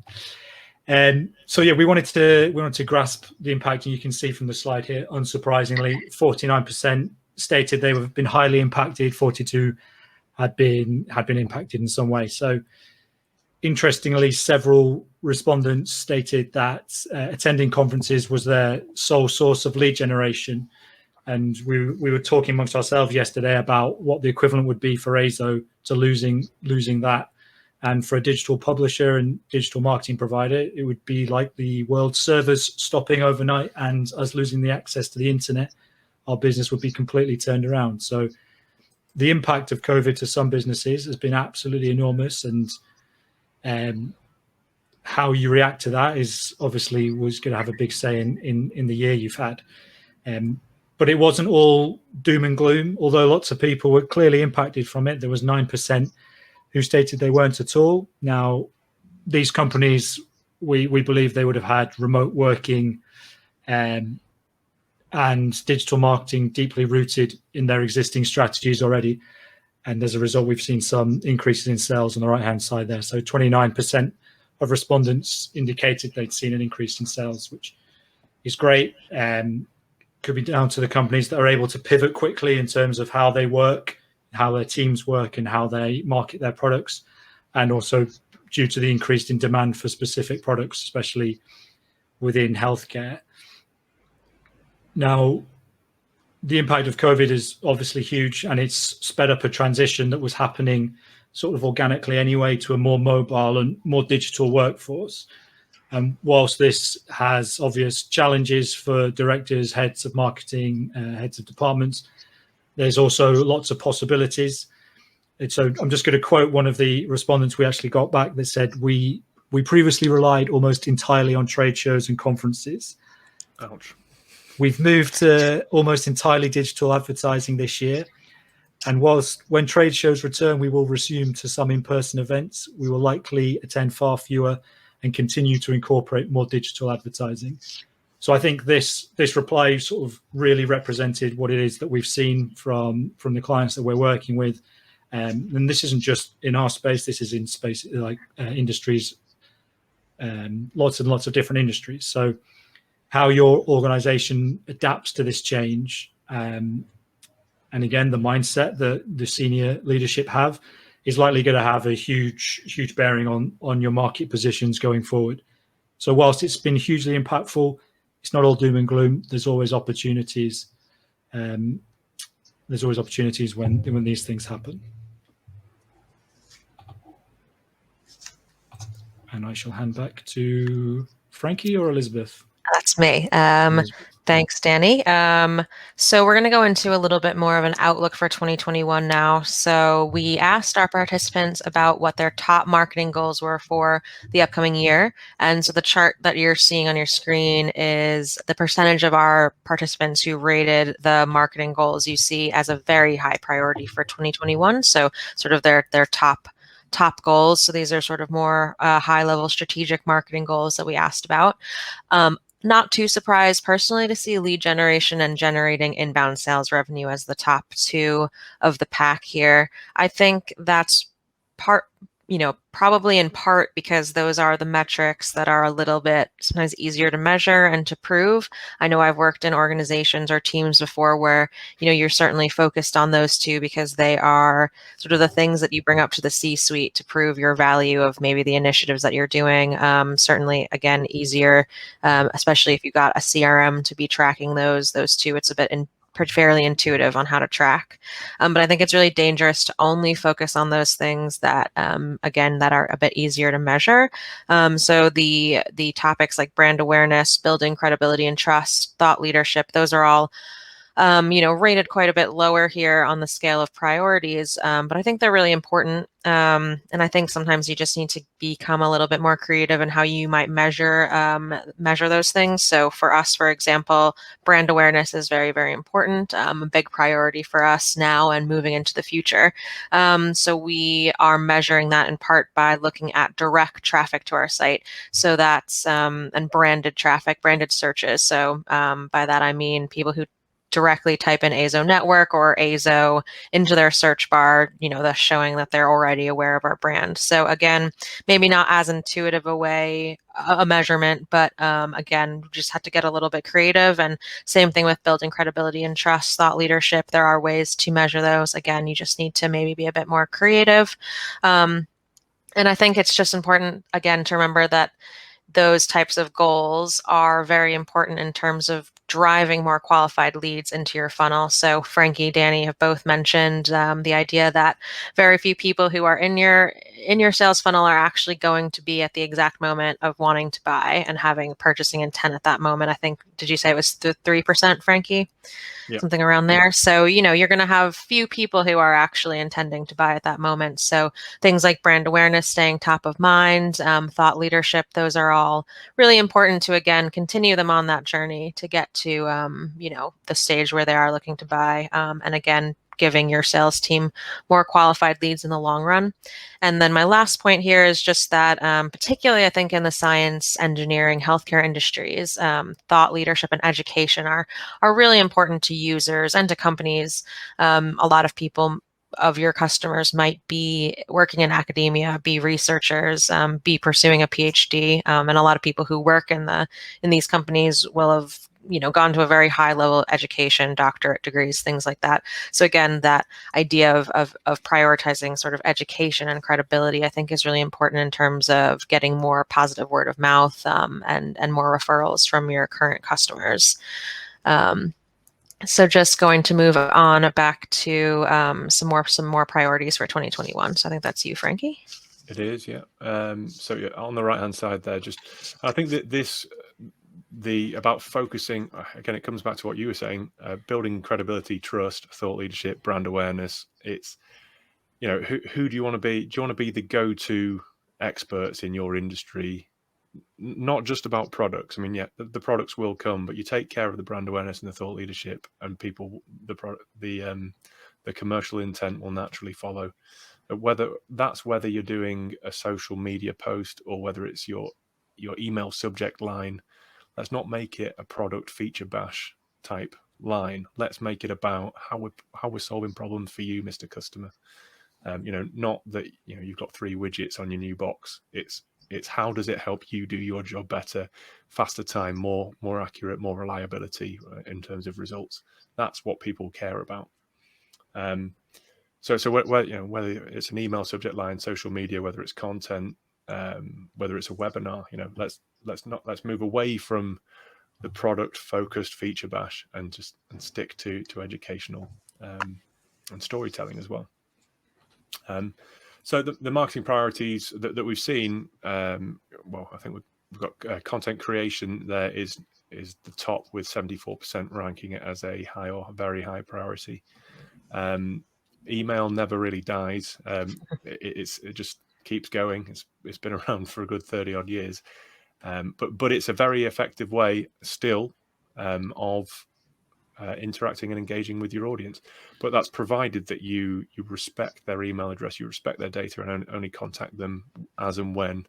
So yeah, we wanted to grasp the impact, and you can see from the slide here, unsurprisingly, 49% stated they have been highly impacted, 42 had been impacted in some way. So interestingly, several respondents stated that attending conferences was their sole source of lead generation. And we were talking amongst ourselves yesterday about what the equivalent would be for AZO to losing that. And for a digital publisher and digital marketing provider, it would be like the world's servers stopping overnight and us losing the access to the internet. Our business would be completely turned around. So the impact of COVID to some businesses has been absolutely enormous, and how you react to that is obviously was going to have a big say in the year you've had. But it wasn't all doom and gloom, although lots of people were clearly impacted from it. There was 9% who stated they weren't at all. Now, these companies, we believe they would have had remote working and digital marketing deeply rooted in their existing strategies already. And as a result, we've seen some increases in sales on the right-hand side there. So 29% of respondents indicated they'd seen an increase in sales, which is great. Could be down to the companies that are able to pivot quickly in terms of how they work, how their teams work, and how they market their products, and also due to the increase in demand for specific products, especially within healthcare. Now, the impact of COVID is obviously huge, and it's sped up a transition that was happening sort of organically anyway to a more mobile and more digital workforce. And whilst this has obvious challenges for directors, heads of marketing, heads of departments, there's also lots of possibilities. And so I'm just going to quote one of the respondents we actually got back that said, we previously relied almost entirely on trade shows and conferences. Ouch. We've moved to almost entirely digital advertising this year. And whilst when trade shows return, we will resume to some in-person events, we will likely attend far fewer and continue to incorporate more digital advertising. So I think this reply sort of really represented what it is that we've seen from the clients that we're working with. And this isn't just in our space, this is in space like industries, lots and lots of different industries. So how your organization adapts to this change, and again, the mindset that the senior leadership have is likely going to have a huge bearing on your market positions going forward. So whilst it's been hugely impactful, it's not all doom and gloom. There's always opportunities. There's always opportunities when these things happen. And I shall hand back to Frankie or Elizabeth. That's me. Thanks, Danny. So we're going to go into a little bit more of an outlook for 2021 now. So we asked our participants about what their top marketing goals were for the upcoming year. And so the chart that you're seeing on your screen is the percentage of our participants who rated the marketing goals you see as a very high priority for 2021. So sort of their top goals. So these are sort of more high-level strategic marketing goals that we asked about. Not too surprised personally to see lead generation and generating inbound sales revenue as the top two of the pack here. I think that's probably in part because those are the metrics that are a little bit sometimes easier to measure and to prove. I know I've worked in organizations or teams before where, you're certainly focused on those two because they are sort of the things that you bring up to the C-suite to prove your value of maybe the initiatives that you're doing. Certainly, again, easier, especially if you've got a CRM to be tracking those two. It's a bit fairly intuitive on how to track. But I think it's really dangerous to only focus on those things that, again, that are a bit easier to measure. So the topics like brand awareness, building credibility and trust, thought leadership, those are all rated quite a bit lower here on the scale of priorities, but I think they're really important. And I think sometimes you just need to become a little bit more creative in how you might measure those things. So for us, for example, brand awareness is very, very important, a big priority for us now and moving into the future. So we are measuring that in part by looking at direct traffic to our site. So that's and branded traffic, branded searches. So by that I mean people who directly type in AZoNetwork or Azo into their search bar, thus showing that they're already aware of our brand. So again, maybe not as intuitive a measurement, but again, just have to get a little bit creative. And same thing with building credibility and trust, thought leadership. There are ways to measure those. Again, you just need to maybe be a bit more creative. And I think it's just important, again, to remember that those types of goals are very important in terms of driving more qualified leads into your funnel. So Frankie, Danny have both mentioned the idea that very few people who are in your sales funnel are actually going to be at the exact moment of wanting to buy and having purchasing intent at that moment. I think, did you say it was 3%, Frankie? Yep. Something around there. So, you're going to have few people who are actually intending to buy at that moment. So things like brand awareness, staying top of mind, thought leadership, those are all really important to, again, continue them on that journey to get to, the stage where they are looking to buy. And again, giving your sales team more qualified leads in the long run. And then my last point here is just that, particularly I think in the science, engineering, healthcare industries, thought leadership and education are really important to users and to companies. A lot of people of your customers might be working in academia, be researchers, be pursuing a PhD, and a lot of people who work in these companies will have gone to a very high level education, doctorate degrees, things like that. So again, that idea of prioritizing sort of education and credibility, I think, is really important in terms of getting more positive word of mouth and more referrals from your current customers. So just going to move on back to some more priorities for 2021. So I think that's you, Frankie. It is, yeah. So yeah, on the right hand side there, I think that about focusing, again, it comes back to what you were saying, building credibility, trust, thought leadership, brand awareness. It's, who do you want to be? Do you want to be the go-to experts in your industry? Not just about products. I mean, yeah, the products will come, but you take care of the brand awareness and the thought leadership, and the commercial intent will naturally follow. Whether you're doing a social media post or whether it's your email subject line, let's not make it a product feature bash type line. Let's make it about how we're solving problems for you, Mr. Customer. Not that you've got 3 widgets on your new box. It's how does it help you do your job better, faster time, more accurate, more reliability in terms of results. That's what people care about. So whether it's an email subject line, social media, whether it's content, whether it's a webinar, let's move away from the product focused feature bash and stick to educational and storytelling as well. So the marketing priorities that we've seen, I think we've got content creation there is the top with 74% ranking it as a high or very high priority. Email never really dies. It just keeps going. It's been around for a good 30 odd years. But it's a very effective way still of interacting and engaging with your audience. But that's provided that you respect their email address, you respect their data, and only contact them as and when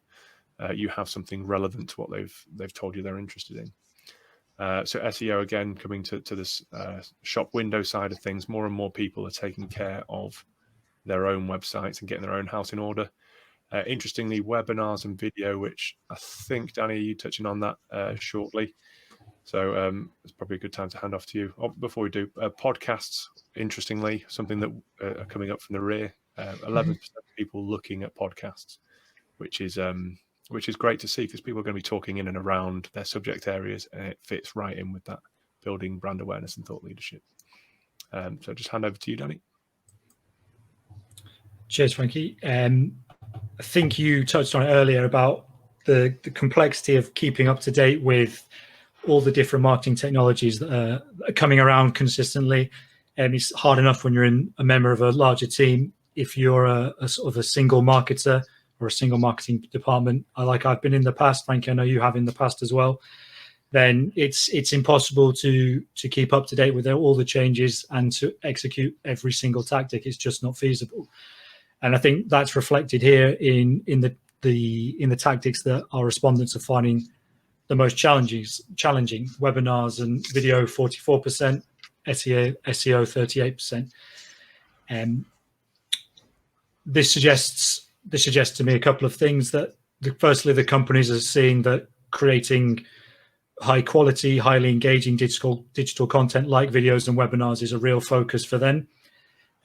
you have something relevant to what they've told you they're interested in. So SEO, again, coming to this shop window side of things, more and more people are taking care of their own websites and getting their own house in order. Interestingly, webinars and video, which I think, Danny, you touching on that shortly. So it's probably a good time to hand off to you. Before we do, podcasts, interestingly, something that are coming up from the rear, 11% of people looking at podcasts, which is great to see because people are going to be talking in and around their subject areas, and it fits right in with that building brand awareness and thought leadership. So just hand over to you, Danny. Cheers, Frankie. I think you touched on it earlier about the complexity of keeping up to date with all the different marketing technologies that are coming around consistently. And it's hard enough when you're a member of a larger team. If you're a sort of a single marketer or a single marketing department, like I've been in the past, Frankie, I know you have in the past as well, then it's impossible to keep up to date with all the changes and to execute every single tactic. It's just not feasible. And I think that's reflected here in the tactics that our respondents are finding the most challenging. Webinars and video 44%, SEO 38%. This suggests to me a couple of things. That firstly, the companies are seeing that creating high quality, highly engaging digital content like videos and webinars is a real focus for them,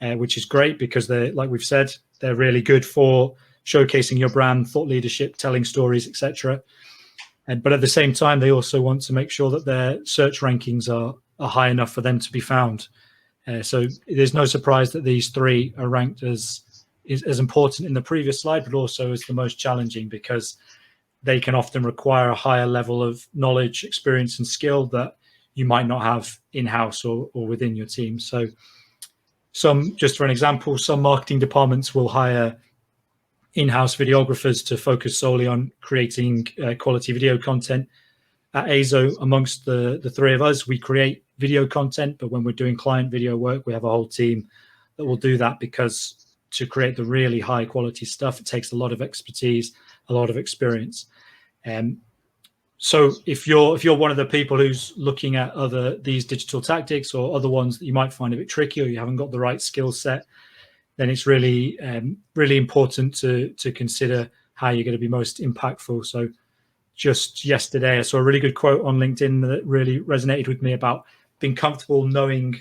which is great because they're, like we've said, they're really good for showcasing your brand, thought leadership, telling stories, etc. But at the same time, they also want to make sure that their search rankings are high enough for them to be found. So there's no surprise that these three are ranked as important in the previous slide, but also as the most challenging because they can often require a higher level of knowledge, experience, and skill that you might not have in-house or within your team. So just for an example, some marketing departments will hire in-house videographers to focus solely on creating quality video content. At AZO, amongst the three of us, we create video content, but when we're doing client video work, we have a whole team that will do that because to create the really high quality stuff, it takes a lot of expertise, a lot of experience. So if you're one of the people who's looking at these digital tactics or other ones that you might find a bit tricky or you haven't got the right skill set, then it's really important to consider how you're going to be most impactful. So just yesterday, I saw a really good quote on LinkedIn that really resonated with me about being comfortable knowing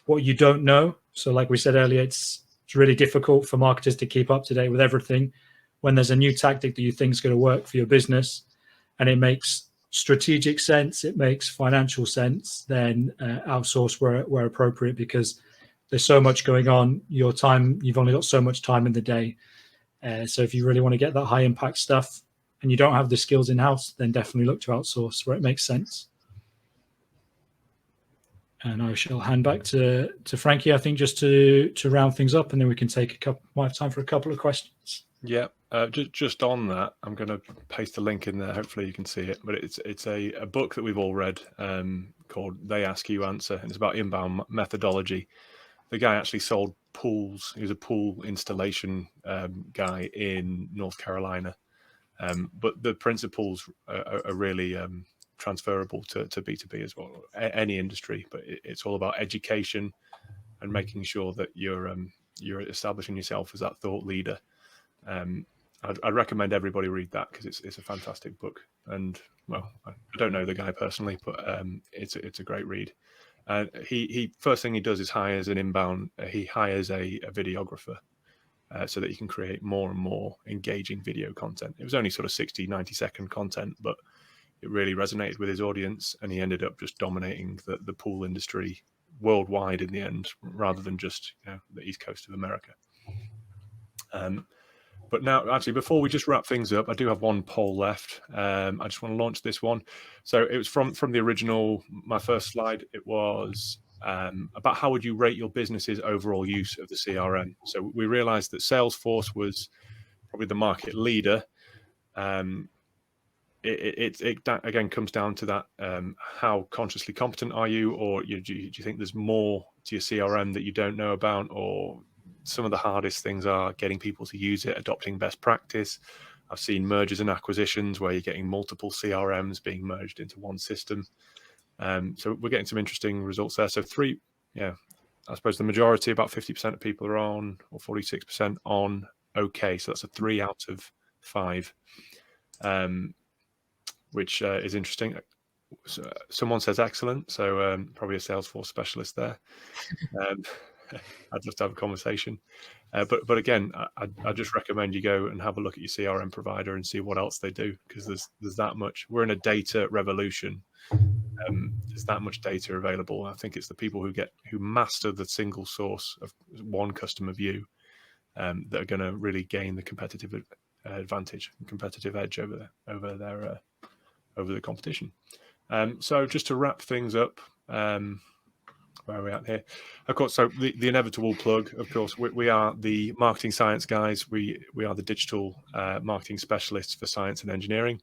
what you don't know. So like we said earlier, it's really difficult for marketers to keep up to date with everything. When there's a new tactic that you think is going to work for your business and it makes strategic sense, it makes financial sense, then outsource where appropriate because there's so much going on. You've only got so much time in the day. So if you really want to get that high impact stuff and you don't have the skills in-house, then definitely look to outsource where it makes sense. And I shall hand back to Frankie, I think, just to round things up, and then we can might have time for a couple of questions. Yeah, just on that, I'm going to paste a link in there. Hopefully you can see it, but it's a book that we've all read called They Ask You Answer, and it's about inbound methodology. The guy actually sold pools. He was a pool installation guy in North Carolina. But the principles are really transferable to B2B as well, any industry. But it's all about education and making sure that you're establishing yourself as that thought leader. I'd recommend everybody read that because it's a fantastic book. And well, I don't know the guy personally, but it's a great read. He first thing he does is hires a videographer so that you can create more and more engaging video content. It was only sort of 60-90 second content, but it really resonated with his audience, and he ended up just dominating the pool industry worldwide in the end, rather than just the East Coast of America. But now, actually, before we just wrap things up, I do have one poll left. I just want to launch this one. So it was from the original, my first slide. It was about how would you rate your business's overall use of the CRM. So we realized that Salesforce was probably the market leader. It again comes down to that, how consciously competent are you, or do you think there's more to your CRM that you don't know about, or some of the hardest things are getting people to use it, adopting best practice. I've seen mergers and acquisitions where you're getting multiple CRMs being merged into one system. So we're getting some interesting results there. So I suppose the majority, about 50% of people are on, or 46% on okay. So that's a 3 out of 5, which is interesting. So someone says excellent. So probably a Salesforce specialist there. I'd love to have a conversation. But again, I just recommend you go and have a look at your CRM provider and see what else they do, because there's that much. We're in a data revolution. There's that much data available. I think it's the people who master the single source of one customer view that are going to really gain the competitive advantage, competitive edge over the competition. So just to wrap things up, where are we at here? Of course, so the inevitable plug, of course, we are the marketing science guys. We are the digital marketing specialists for science and engineering.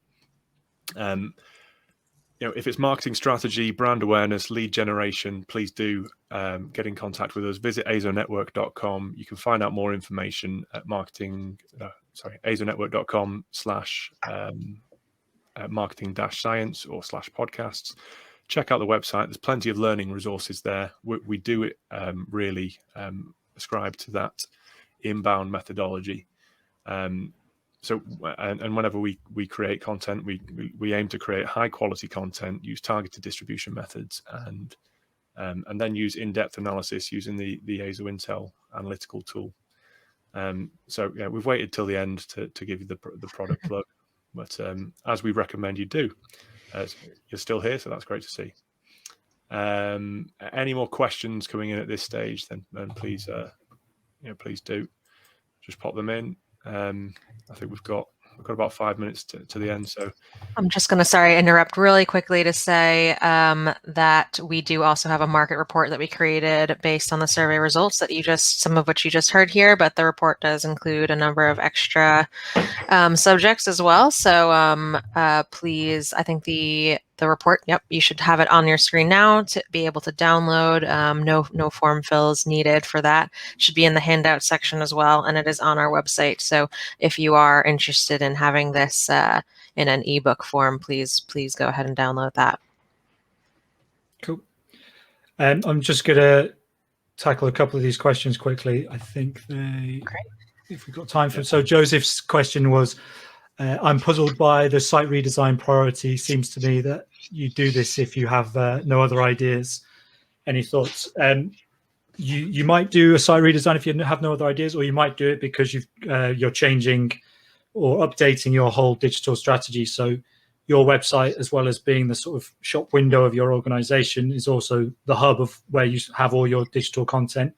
If it's marketing strategy, brand awareness, lead generation, please do get in contact with us. Visit AZoNetwork.com. You can find out more information at AZoNetwork.com/marketing-science or /podcasts. Check out the website. There's plenty of learning resources there. We do it really ascribe to that inbound methodology. So whenever we create content, we aim to create high quality content, use targeted distribution methods, and then use in-depth analysis using the AZO Intel analytical tool. So yeah, we've waited till the end to give you the product plug, but as we recommend you do, you're still here, so that's great to see. Any more questions coming in at this stage? Then please, please do just pop them in. I think we've got about 5 minutes to the end. So I'm just going to, interrupt really quickly to say that we do also have a market report that we created based on the survey results that some of which you just heard here, but the report does include a number of extra subjects as well. So please, I think the report, yep, you should have it on your screen now to be able to download. No form fills needed for that. It should be in the handout section as well, and it is on our website. So if you are interested in having this in an ebook form, please go ahead and download that. Cool. I'm just going to tackle a couple of these questions quickly. I think if we've got time for. So Joseph's question was, I'm puzzled by the site redesign priority. Seems to me that you do this if you have no other ideas. Any thoughts? You might do a site redesign if you have no other ideas, or you might do it because you're changing or updating your whole digital strategy. So your website, as well as being the sort of shop window of your organization, is also the hub of where you have all your digital content.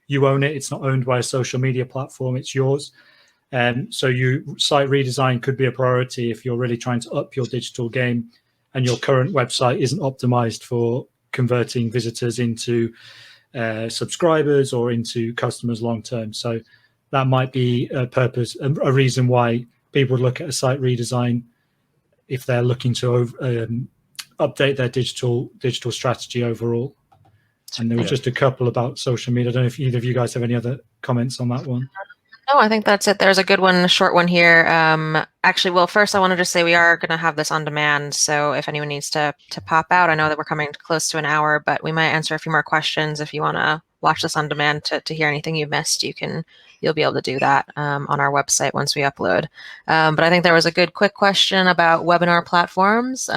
You own it. It's not owned by a social media platform. It's yours. So site redesign could be a priority if you're really trying to up your digital game and your current website isn't optimized for converting visitors into subscribers or into customers long term. So that might be a reason why people would look at a site redesign if they're looking to update their digital strategy overall. And there were just a couple about social media. I don't know if either of you guys have any other comments on that one. No, I think that's it. There's a good one, a short one here. Actually, well, first I wanted to say we are going to have this on demand. So if anyone needs to pop out, I know that we're coming close to an hour, but we might answer a few more questions. If you want to watch this on demand to hear anything you've missed, you'll be able to do that on our website once we upload. But I think there was a good quick question about webinar platforms.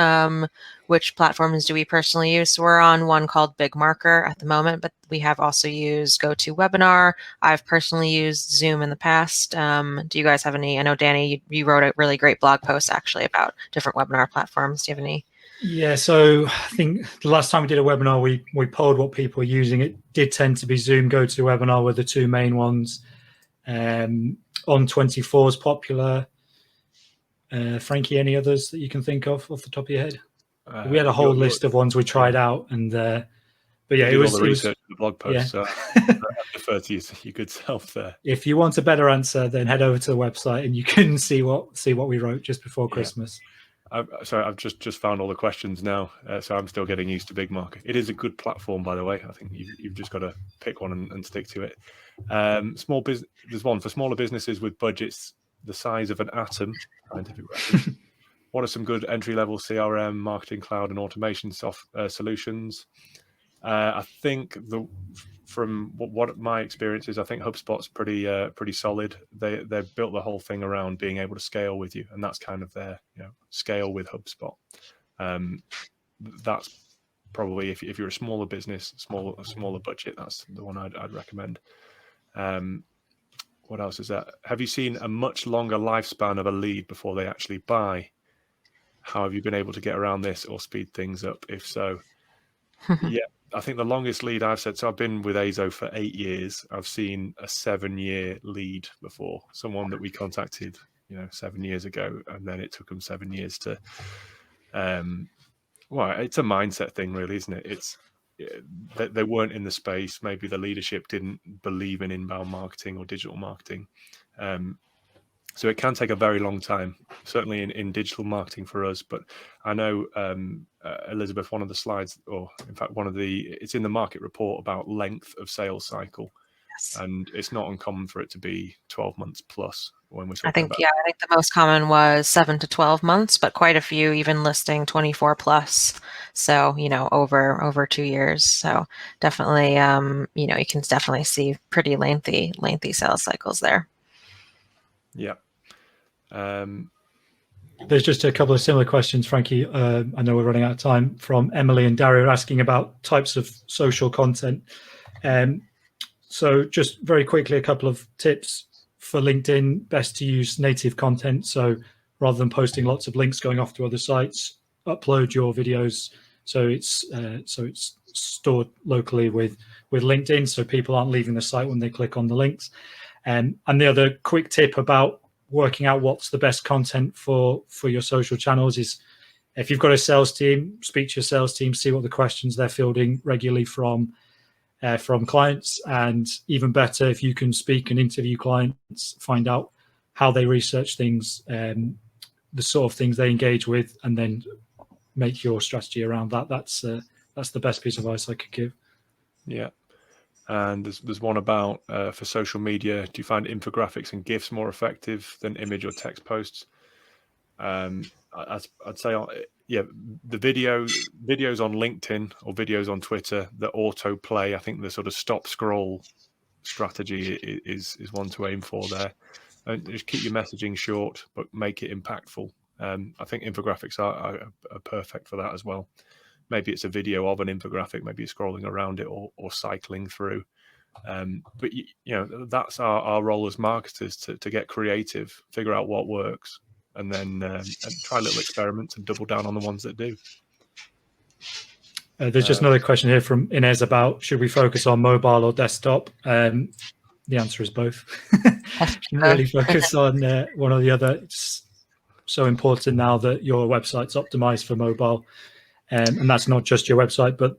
Which platforms do we personally use? So we're on one called Big Marker at the moment, but we have also used GoToWebinar. I've personally used Zoom in the past. Do you guys have any? I know, Danny, you wrote a really great blog post actually about different webinar platforms. Do you have any? Yeah, so I think the last time we did a webinar, we polled what people were using. It did tend to be Zoom, GoToWebinar were the two main ones. On24 is popular. Frankie, any others that you can think of off the top of your head? We had a whole list of ones we tried out, and but yeah, it was all the research in the blog post. Yeah. So I prefer to use your good self there. If you want a better answer, then head over to the website and you can see what we wrote just before Christmas. I've just found all the questions now, so I'm still getting used to Big Market. It is a good platform, by the way. I think you've just got to pick one and stick to it. Small business. There's one for smaller businesses with budgets the size of an atom. Scientific reference. What are some good entry-level CRM, marketing cloud, and automation solutions? I think from what my experience is, I think HubSpot's pretty solid. They've built the whole thing around being able to scale with you, and that's kind of their scale with HubSpot. That's probably if you're a smaller business, a smaller budget, that's the one I'd recommend. What else is that? Have you seen a much longer lifespan of a lead before they actually buy? How have you been able to get around this or speed things up? If so, yeah, I think the longest lead I've said, so I've been with AZO for 8 years. I've seen a 7-year lead before, someone that we contacted, 7 years ago, and then it took them 7 years to Well, it's a mindset thing, really, isn't it? It's they weren't in the space. Maybe the leadership didn't believe in inbound marketing or digital marketing. So it can take a very long time, certainly in digital marketing for us. But I know, Elizabeth, one of the slides, or in fact, it's in the market report about length of sales cycle. Yes. And it's not uncommon for it to be 12 months plus when we're talking I think, about. yeah, I think the most common was 7 to 12 months, but quite a few even listing 24 plus. So, over 2 years. So definitely, you can definitely see pretty lengthy sales cycles there. Yeah. There's just a couple of similar questions, Frankie. I know we're running out of time, from Emily and Dario, asking about types of social content. So just very quickly, a couple of tips for LinkedIn. Best to use native content. So rather than posting lots of links going off to other sites, upload your videos so it's stored locally with LinkedIn, so people aren't leaving the site when they click on the links. And the other quick tip about working out what's the best content for your social channels is, if you've got a sales team, speak to your sales team, see what the questions they're fielding regularly from clients, and even better, if you can speak and interview clients, find out how they research things, the sort of things they engage with, and then make your strategy around that. That's the best piece of advice I could give. Yeah. And there's one about, for social media, do you find infographics and GIFs more effective than image or text posts? I'd say, the videos on LinkedIn or videos on Twitter that autoplay, I think the sort of stop scroll strategy is one to aim for there. And just keep your messaging short, but make it impactful. I think infographics are perfect for that as well. Maybe it's a video of an infographic, maybe you're scrolling around it or cycling through. But that's our role as marketers, to get creative, figure out what works, and then and try little experiments and double down on the ones that do. There's just another question here from Inez about, should we focus on mobile or desktop? The answer is both. Really focus on one or the other. It's so important now that your website's optimized for mobile. And that's not just your website, but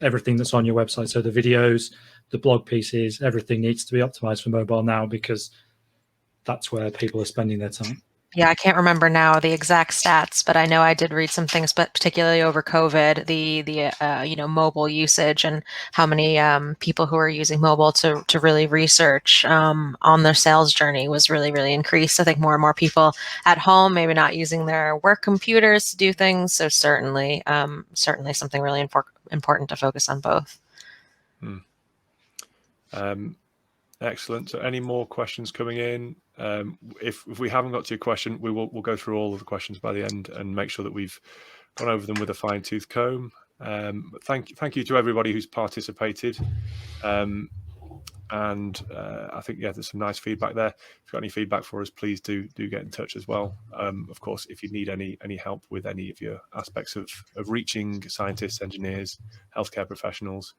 everything that's on your website. So the videos, the blog pieces, everything needs to be optimized for mobile now, because that's where people are spending their time. Yeah, I can't remember now the exact stats, but I know I did read some things, but particularly over COVID, the mobile usage and how many people who are using mobile to really research on their sales journey was really, really increased. I think more and more people at home, maybe not using their work computers to do things. So certainly something really important to focus on both. Excellent. So any more questions coming in? If we haven't got to your question, we'll go through all of the questions by the end and make sure that we've gone over them with a fine-tooth comb. Thank you to everybody who's participated. And I think, there's some nice feedback there. If you've got any feedback for us, please do get in touch as well. Of course, if you need any help with any of your aspects of reaching scientists, engineers, healthcare professionals,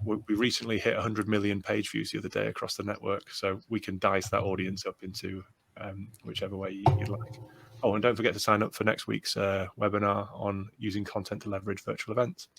we recently hit 100 million page views the other day across the network, so we can dice that audience up into whichever way you'd like. Oh, and don't forget to sign up for next week's webinar on using content to leverage virtual events.